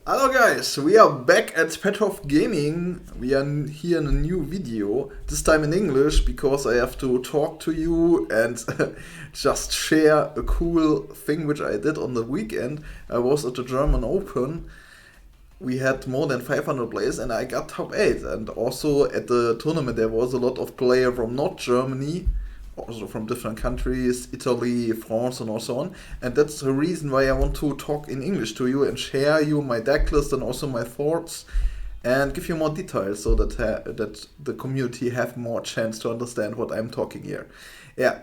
Hello guys, we are back at Pathoff-Gaming. We are here in a new video, this time in English, because I have to talk to you and just share a cool thing which I did on the weekend. I was at the German Open. We had more than 500 players and I got top 8. And also at the tournament there was a lot of players from not Germany, also from different countries, Italy, France, and also on. And that's the reason why I want to talk in English to you and share you my deck list and also my thoughts and give you more details so that the community have more chance to understand what I'm talking here. Yeah.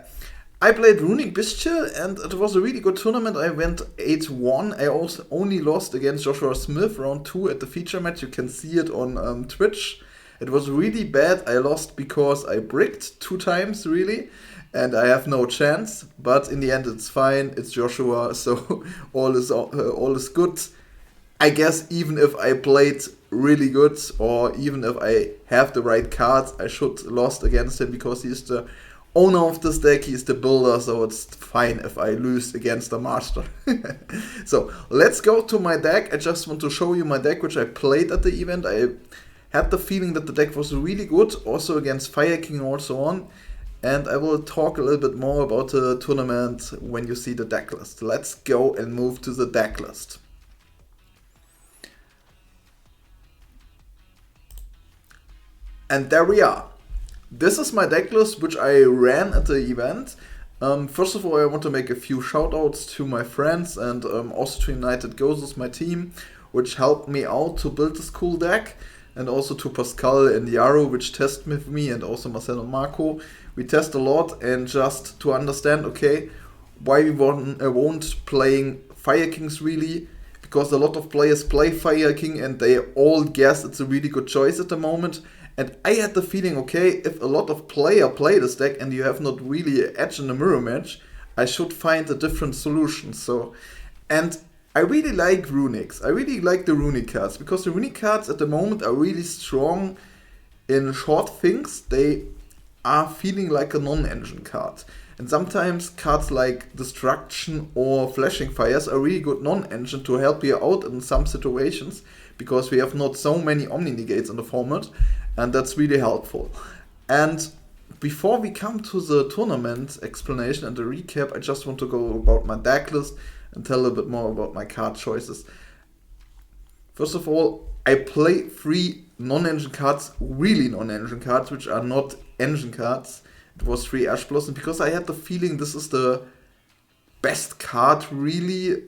I played Runic Bestial and it was a really good tournament. I went 8-1. I also only lost against Joshua Smith round 2 at the feature match. You can see it on Twitch. It was really bad. I lost because I bricked 2 times, really, and I have no chance. But in the end, it's fine. It's Joshua, so all is good. I guess even if I played really good, or even if I have the right cards, I should lost against him because he's the owner of this deck. He's the builder, so it's fine if I lose against the master. So let's go to my deck. I just want to show you my deck, which I played at the event. I had the feeling that the deck was really good, also against Fire King and so on. And I will talk a little bit more about the tournament when you see the deck list. Let's go and move to the deck list. And there we are. This is my deck list, which I ran at the event. First of all, I want to make a few shoutouts to my friends and also to United Gosus, my team, which helped me out to build this cool deck. And also to Pascal and Jaro, which test with me, and also Marcel and Marco. We test a lot, and just to understand, okay, why we won't playing Fire Kings really, because a lot of players play Fire King and they all guess it's a really good choice at the moment. And I had the feeling, okay, if a lot of players play this deck and you have not really an edge in the mirror match, I should find a different solution. And I really like Runics. I really like the Runic cards because the Runic cards at the moment are really strong in short things. They are feeling like a non-engine card. And sometimes cards like Destruction or Flashing Fires are really good non-engine to help you out in some situations because we have not so many Omni Negates in the format, and that's really helpful. And before we come to the tournament explanation and the recap, I just want to go about my deck list and tell a little bit more about my card choices. First of all, I play 3 non-engine cards, really non-engine cards, which are not engine cards. It was 3 Ash Blossom because I had the feeling this is the best card, really,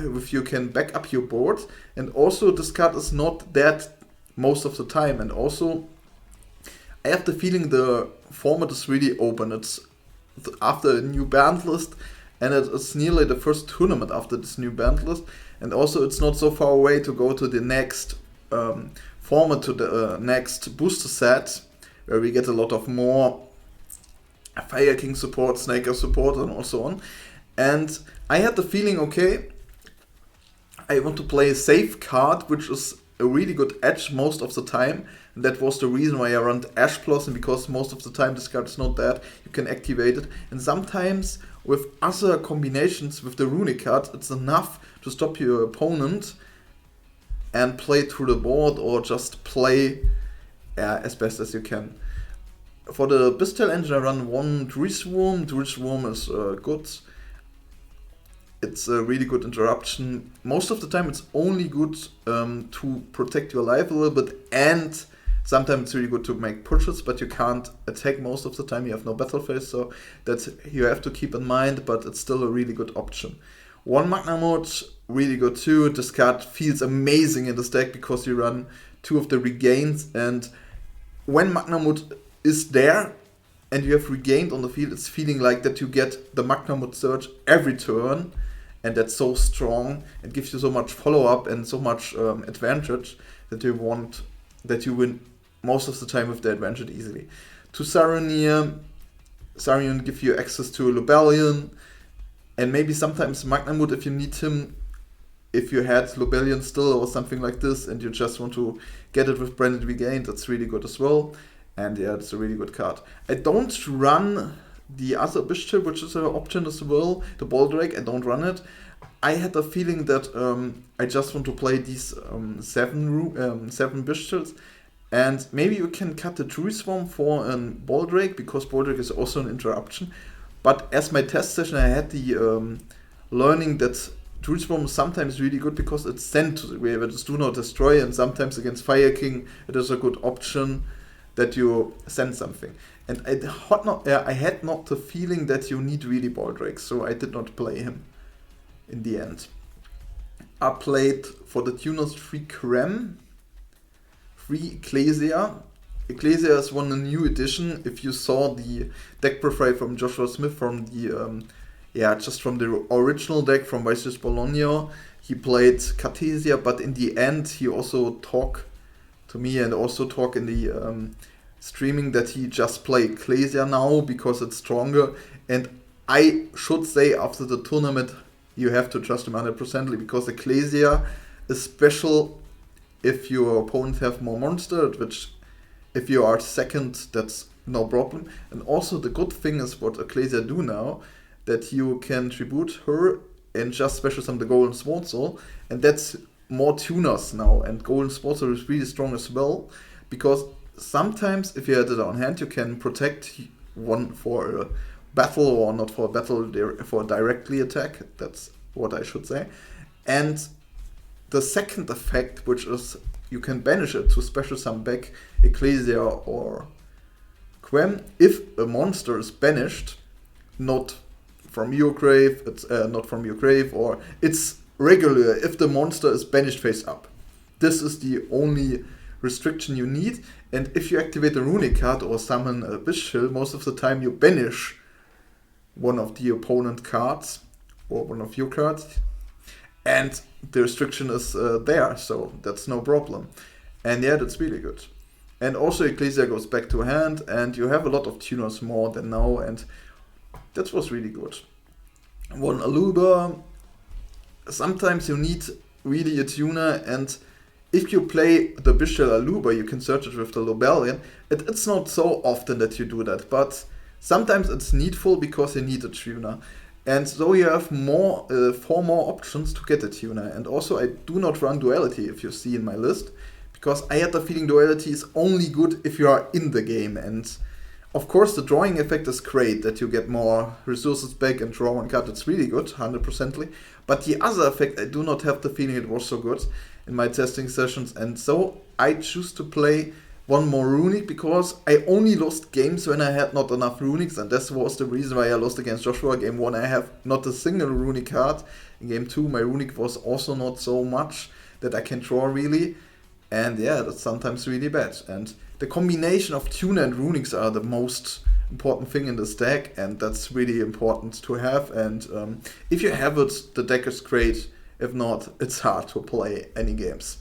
if you can back up your board. And also, this card is not that most of the time. And also, I have the feeling the format is really open. It's after a new banned list. And it's nearly the first tournament after this new banned list. And also it's not so far away to go to the next format, to the next booster set, where we get a lot of more Fire King support, Snaker support, and also on. And I had the feeling, okay, I want to play a safe card, which is a really good edge most of the time. And that was the reason why I run Ash Blossom, because most of the time this card is not that. You can activate it. And sometimes with other combinations with the Runic card, it's enough to stop your opponent and play through the board or just play as best as you can. For the Bestial engine, I run 1 Druid Swarm. Druid Swarm is good. It's a really good interruption. Most of the time it's only good to protect your life a little bit, and sometimes it's really good to make pushes, but you can't attack most of the time. You have no battle phase, so that you have to keep in mind, but it's still a really good option. 1 Magna Mode, really good too. This card feels amazing in this deck because you run 2 of the regains, and when Magna Mode is there and you have regained on the field, it's feeling like that you get the Magna Mode Surge every turn, and that's so strong. It gives you so much follow-up and so much advantage that you win most of the time with the advantage easily. To Sarunia, Sarion gives you access to Lobelion, and maybe sometimes Magna Mode if you need him, if you had Lobelion still or something like this, and you just want to get it with Branded Regain, that's really good as well. And yeah, it's a really good card. I don't run the other Bishop, which is an option as well, the Baldrake. I don't run it. I had the feeling that I just want to play these seven Bistals, and maybe you can cut the True Swarm for a Baldrake, because Baldrake is also an interruption. But as my test session, I had the learning that True Swarm is sometimes really good because it's sent to the grave. It is do not destroy, and sometimes against Fire King, it is a good option that you send something. And I had not the feeling that you need really Baldrake, so I did not play him in the end. I played for the tuners 3 Krem, 3 Ecclesia. Ecclesia is one a new edition. If you saw the deck profile from Joshua Smith from the just from the original deck from Vices Bologna, he played Cartesia, but in the end he also talked to me and also talk in the streaming that he just play Ecclesia now because it's stronger. And I should say after the tournament you have to trust him 100% because Ecclesia is special if your opponent have more monster, which if you are second, that's no problem. And also the good thing is what Ecclesia do now, that you can tribute her and just special summon the Golden Sword Soul, and that's more tuners now. And Golden Sword Soul is really strong as well, because sometimes if you had it on hand, you can protect one for a battle, or not for a battle, for directly attack. That's what I should say. And the second effect, which is you can banish it to special summon back Ecclesia or Quem. If a monster is banished, not from your grave, it's not from your grave, or it's regular if the monster is banished face up. This is the only restriction you need. And if you activate a runic card or summon a Bishil, most of the time you banish one of the opponent cards or one of your cards, and the restriction is there, so that's no problem. And yeah, that's really good. And also Ecclesia goes back to hand, and you have a lot of tuners more than now, and that was really good. One Aluba, sometimes you need really a tuner, and if you play the Bishel Aluba, you can search it with the Lobelian. It's not so often that you do that, but sometimes it's needful because you need a tuner. And so you have 4 more options to get a tuner. And also I do not run Duality, if you see in my list, because I had the feeling Duality is only good if you are in the game. And of course the drawing effect is great, that you get more resources back and draw one card. It's really good, 100%. But the other effect, I do not have the feeling it was so good in my testing sessions. And so I choose to play one more runic, because I only lost games when I had not enough runics, and this was the reason why I lost against Joshua. Game 1 I have not a single runic card. In Game 2 my runic was also not so much that I can draw really, and yeah, that's sometimes really bad. And the combination of tuner and runics are the most important thing in this deck, and that's really important to have. And if you have it, the deck is great. If not, it's hard to play any games.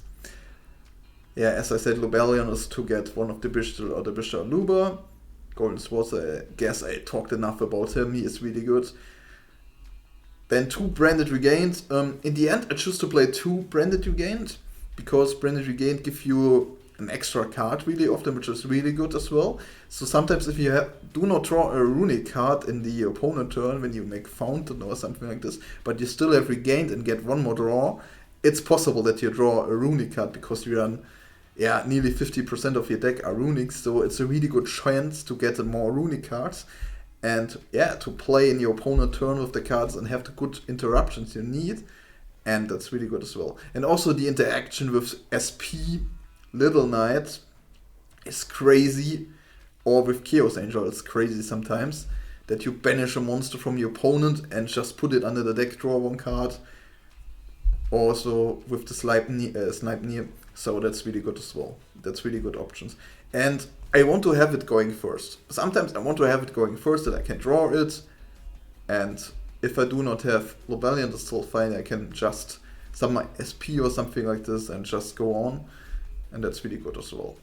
Yeah, as I said, Lobelian is to get one of the Bishel or the Bishel Luba. Golden Swords, I guess I talked enough about him, he is really good. Then 2 Branded Regained. In the end, I choose to play 2 Branded Regained, because Branded Regained give you an extra card really often, which is really good as well. So sometimes if you do not draw a runic card in the opponent turn, when you make Fountain or something like this, but you still have Regained and get 1 more draw, it's possible that you draw a runic card, because you run nearly 50% of your deck are runics, so it's a really good chance to get more runic cards, and to play in your opponent turn with the cards and have the good interruptions you need, and that's really good as well. And also the interaction with SP Little Knight is crazy, or with Chaos Angel it's crazy sometimes, that you banish a monster from your opponent and just put it under the deck, draw 1 card. Also with the Snipe Near, so that's really good as well. That's really good options. And I want to have it going first. Sometimes I want to have it going first, that I can draw it, and if I do not have Lobelian, that's still fine. I can just summon my SP or something like this and just go on, and that's really good as well.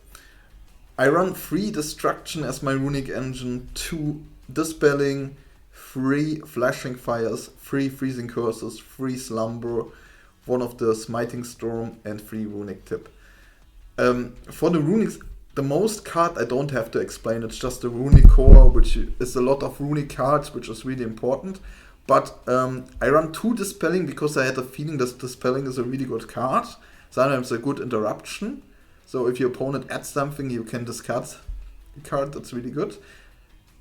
I run 3 Destruction as my runic engine, 2 Dispelling, 3 Flashing Fires, 3 Freezing Curses, 3 Slumber, 1 of the Smiting Storm, and 3 Runic Tip. For the runics, the most card I don't have to explain, it's just the Runic Core, which is a lot of runic cards, which is really important. But I run 2 Dispelling because I had a feeling that Dispelling is a really good card. Sometimes a good interruption. So if your opponent adds something, you can discard a card. That's really good.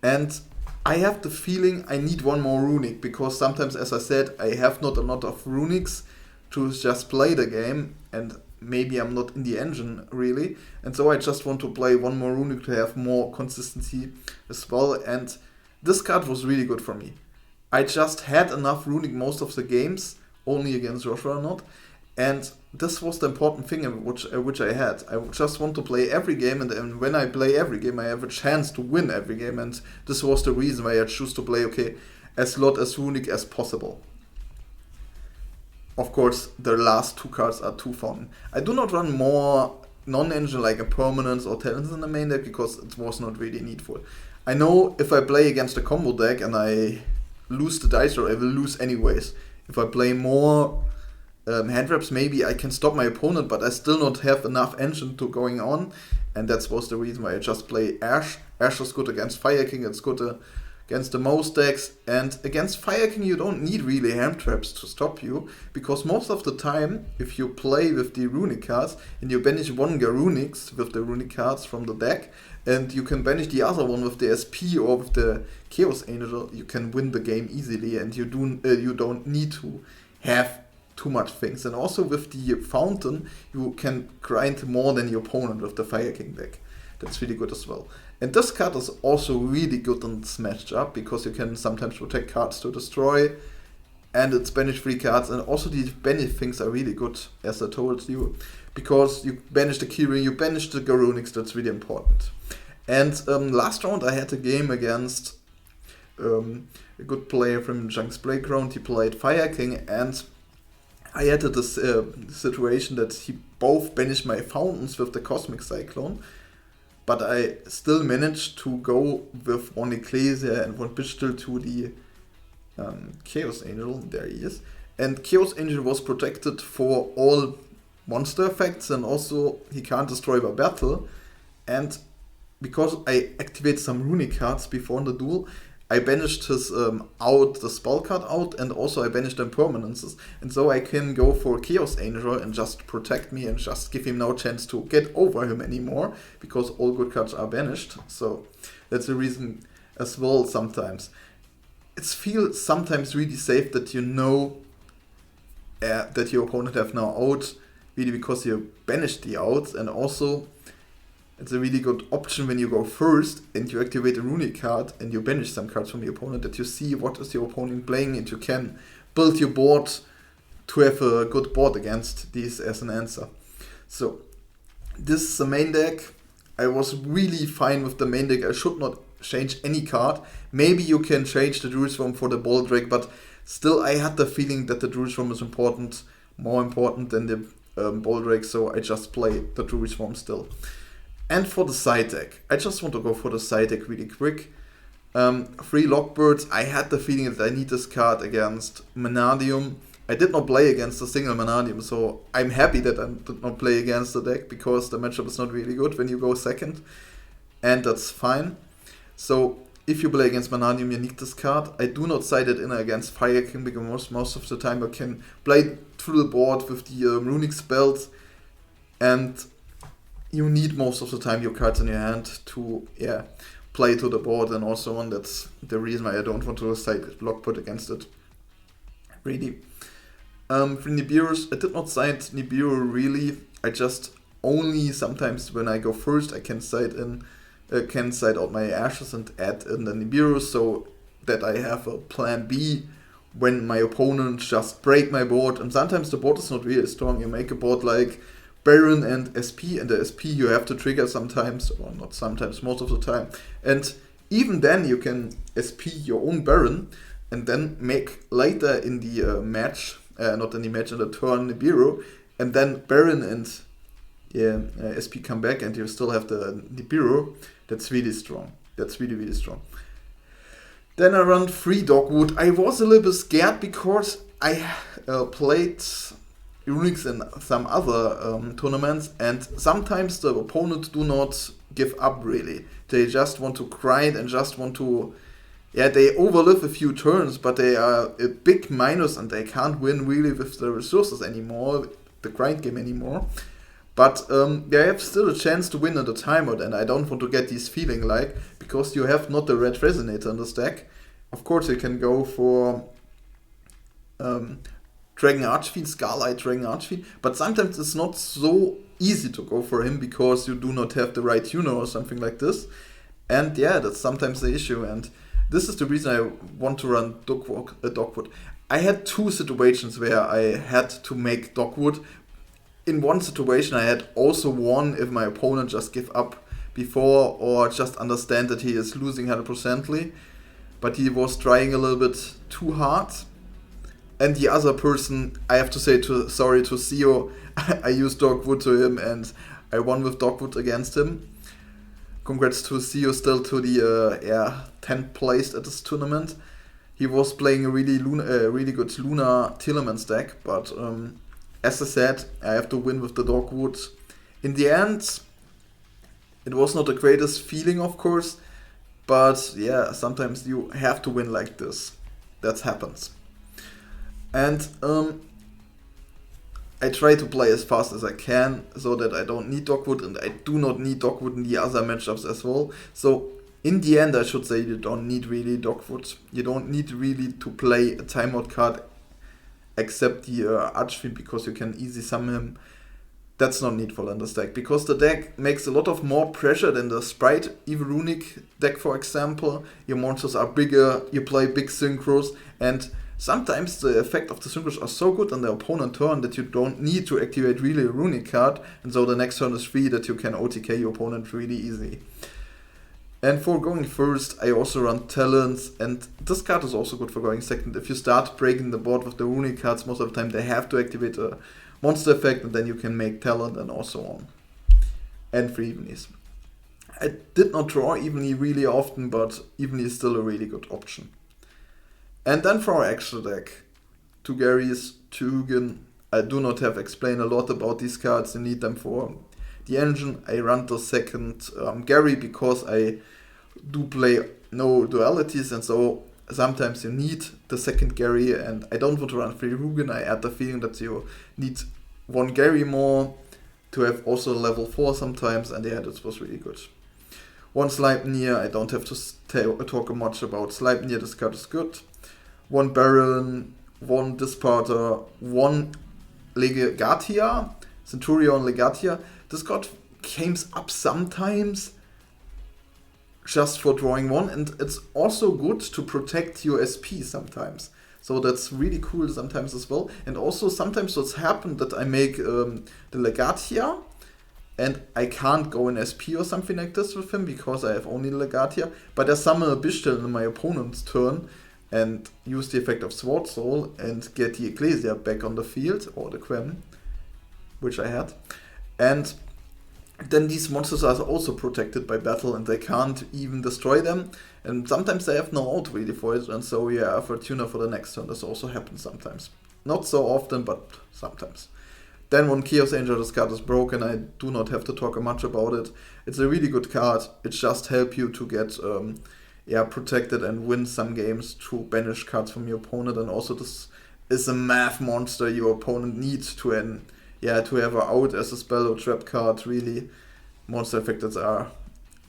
And I have the feeling I need one more Runic because sometimes, as I said, I have not a lot of Runics to just play the game, and maybe I'm not in the engine really. And so I just want to play one more Runic to have more consistency as well. And this card was really good for me. I just had enough Runic most of the games, only against Joshua not. And this was the important thing which I had. I just want to play every game, and when I play every game, I have a chance to win every game. And this was the reason why I choose to play, as lot as Runic as possible. Of course, the last 2 cards are too fun. I do not run more non-engine like a Permanence or Talents in the main deck because it was not really needful. I know if I play against a combo deck and I lose the dice roll, I will lose anyways. If I play more hand traps, maybe I can stop my opponent, but I still not have enough engine to going on, and that was the reason why I just play Ash. Ash is good against Fire King, it's good against the most decks, and against Fire King you don't need really hand traps to stop you, because most of the time, if you play with the Runic cards, and you banish one Garunix with the Runic cards from the deck, and you can banish the other one with the SP or with the Chaos Angel, you can win the game easily, and you don't need to have too much things. And also with the Fountain, you can grind more than your opponent with the Fire King deck. That's really good as well. And this card is also really good in this matchup, because you can sometimes protect cards to destroy, and it's banish free cards, and also the banish things are really good, as I told you, because you banish the keyring, you banish the Garunix, that's really important. And last round I had a game against a good player from Junk's Playground. He played Fire King, and I had this situation that he both banished my fountains with the Cosmic Cyclone, but I still managed to go with one Ecclesia and one Pistol to the Chaos Angel. There he is. And Chaos Angel was protected for all monster effects, and also he can't destroy by battle. And because I activated some Runic cards before the duel, I banished his the spell card out, and also I banished the impermanences. And so I can go for Chaos Angel and just protect me and just give him no chance to get over him anymore, because all good cards are banished. So that's the reason as well sometimes. It feels sometimes really safe that you know that your opponent have now out, really because you banished the outs, and also it's a really good option when you go first and you activate a Runic card and you banish some cards from your opponent, that you see what is your opponent playing, and you can build your board to have a good board against these as an answer. So this is the main deck. I was really fine with the main deck. I should not change any card. Maybe you can change the Druid Swarm for the Baldrake, but still I had the feeling that the Druid Swarm is more important than the Baldrake, so I just play the Druid Swarm still. And for the side deck, I just want to go for the side deck really quick. 3 Lockbirds. I had the feeling that I need this card against Manadium. I did not play against a single Manadium, so I'm happy that I did not play against the deck, because the matchup is not really good when you go second, and that's fine. So if you play against Manadium, you need this card. I do not side it in against Fire King, because most of the time you can play through the board with the Runic spells, and you need most of the time your cards in your hand to play to the board and also on. That's the reason why I don't want to side Lockbird against it. Really. For Nibiru's, I did not side Nibiru really. I just only sometimes when I go first I can side out my Ashes and add in the Nibiru, so that I have a plan B when my opponent just break my board. And sometimes the board is not really strong. You make a board like Baron and SP, and the SP you have to trigger sometimes, or not sometimes, most of the time. And even then you can SP your own Baron, and then make later in the match, not in the match, in the turn Nibiru, and then Baron and SP come back, and you still have the Nibiru. That's really strong. That's really, really strong. Then I run 3 Dogwood. I was a little bit scared because I played Runics in some other tournaments, and sometimes the opponents do not give up really. They just want to grind and just want to yeah, they overlive a few turns, but they are a big minus and they can't win really with the resources anymore, the grind game anymore. But they have still a chance to win in the timeout, and I don't want to get this feeling like, because you have not the red resonator in this deck. Of course, you can go for Dragon Archfiend, Scarlight Dragon Archfiend, but sometimes it's not so easy to go for him because you do not have the right tuner or something like this. And yeah, that's sometimes the issue, and this is the reason I want to run Dogwood. I had two situations where I had to make Dogwood. In one situation I had also won if my opponent just give up before or just understand that he is losing 100%ly, but he was trying a little bit too hard. And the other person, I have to say sorry to Theo, I used Dogwood to him and I won with Dogwood against him. Congrats to Theo still to the 10th place at this tournament. He was playing a really good Luna Telemans deck, but as I said, I have to win with the Dogwood. In the end, it was not the greatest feeling, of course, but yeah, sometimes you have to win like this. That happens. And I try to play as fast as I can so that I don't need Dogwood, and I do not need Dogwood in the other matchups as well. So in the end, I should say you don't need really Dogwood. You don't need really to play a timeout card except the Archfiend, because you can easily summon him. That's not needful in this deck, because the deck makes a lot of more pressure than the Sprite Evil Runic deck, for example. Your monsters are bigger, you play big synchros, and sometimes the effect of the synchros are so good on the opponent turn that you don't need to activate really a Runic card, and so the next turn is free that you can OTK your opponent really easy. And for going first, I also run Talents, and this card is also good for going second. If you start breaking the board with the Runic cards, most of the time they have to activate a monster effect, and then you can make Talent and also on. And for Evenly. I did not draw Evenly really often, but Evenly is still a really good option. And then for our extra deck, 2 Garys, 2 Hugin. I do not have explained a lot about these cards, you need them for the engine. I run the second Gary because I do play no dualities, and so sometimes you need the second Gary, and I don't want to run 3 Hugin. I had the feeling that you need 1 Gary more to have also level 4 sometimes, and yeah, this was really good. 1 Sleipnir, I don't have to talk much about Sleipnir, this card is good. 1 Baron, 1 Disparter, 1 Legatia, Centurion Legatia. This card comes up sometimes just for drawing 1, and it's also good to protect your SP sometimes. So that's really cool sometimes as well. And also sometimes what's happened that I make the Legatia and I can't go in SP or something like this with him because I have only Legatia, but I summon a Bishtel in my opponent's turn and use the effect of Sword Soul and get the Ecclesia back on the field, or the Quem, which I had. And then these monsters are also protected by battle and they can't even destroy them. And sometimes they have no out really for it, and so yeah, a Fortuna for the next turn. This also happens sometimes. Not so often, but sometimes. Then 1 Chaos Angel, this card is broken. I do not have to talk much about it. It's a really good card. It just helps you to get protected and win some games to banish cards from your opponent. And also this is a math monster your opponent needs to have her out as a spell or trap card. Really, monster effects are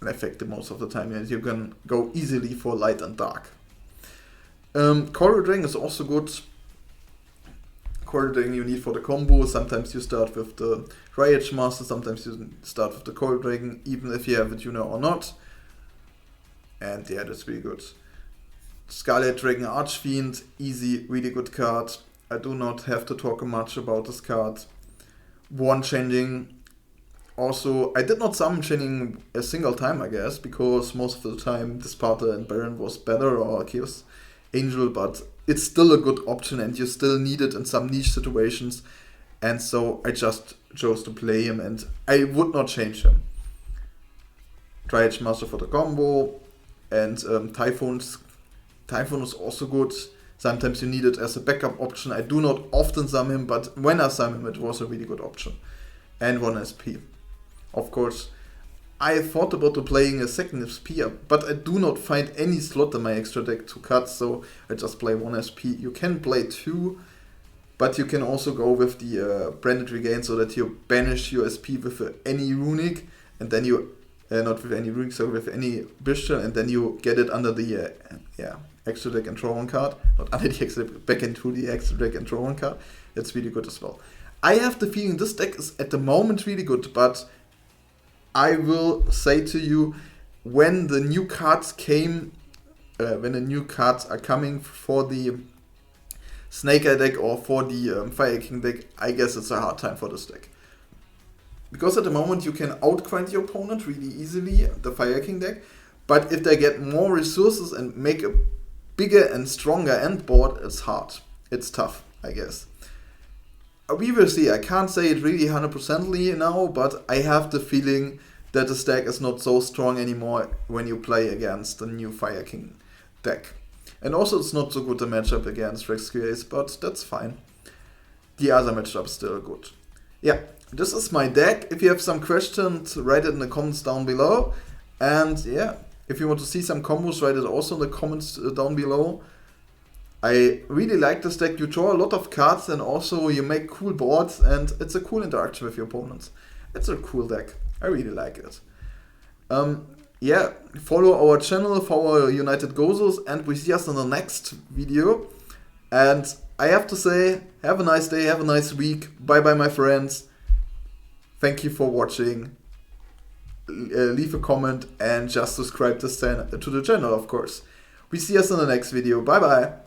effective most of the time, and you can go easily for light and dark. Coral Dragon is also good. Coral Dragon you need for the combo. Sometimes you start with the Dryad Master, sometimes you start with the Coral Dragon, even if you have a tuner or not. And yeah, that's really good. Scarlet Dragon Archfiend, easy, really good card. I do not have to talk much about this card. 1 changing. Also, I did not summon chaining a single time, I guess, because most of the time Disparter and Baron was better, or Chaos Angel, but it's still a good option and you still need it in some niche situations, and so I just chose to play him and I would not change him. Dryad Master for the combo, and Typhoon is also good. Sometimes you need it as a backup option. I do not often summon him, but when I summon him it was a really good option. And 1 SP. Of course, I thought about playing a second SP, but I do not find any slot in my extra deck to cut, so I just play 1 SP. You can play 2, but you can also go with the Branded Regain, so that you banish your SP with any runic, and then you, not with any runic, so with any bestial, and then you get it under the extra deck and draw 1 card. Not under the extra deck, back into the extra deck and draw 1 card. That's really good as well. I have the feeling this deck is at the moment really good, but I will say to you, when the new cards when the new cards are coming for the Snake Eye deck or for the Fire King deck, I guess it's a hard time for this deck. Because at the moment you can outgrind your opponent really easily, the Fire King deck, but if they get more resources and make a bigger and stronger end board, it's hard. It's tough, I guess. We will see. I can't say it really 100%ly now, but I have the feeling that the stack is not so strong anymore when you play against the new Fire King deck. And also it's not so good a matchup against Rex QAs, but that's fine. The other matchup is still good. Yeah, this is my deck. If you have some questions, write it in the comments down below. And yeah, if you want to see some combos, write it also in the comments down below. I really like this deck. You draw a lot of cards and also you make cool boards, and it's a cool interaction with your opponents. It's a cool deck. I really like it. Yeah, follow our channel for our United Gosus, and we see us in the next video. And I have to say, have a nice day, have a nice week. Bye bye my friends. Thank you for watching. Leave a comment and just subscribe to the channel, of course. We see us in the next video. Bye bye.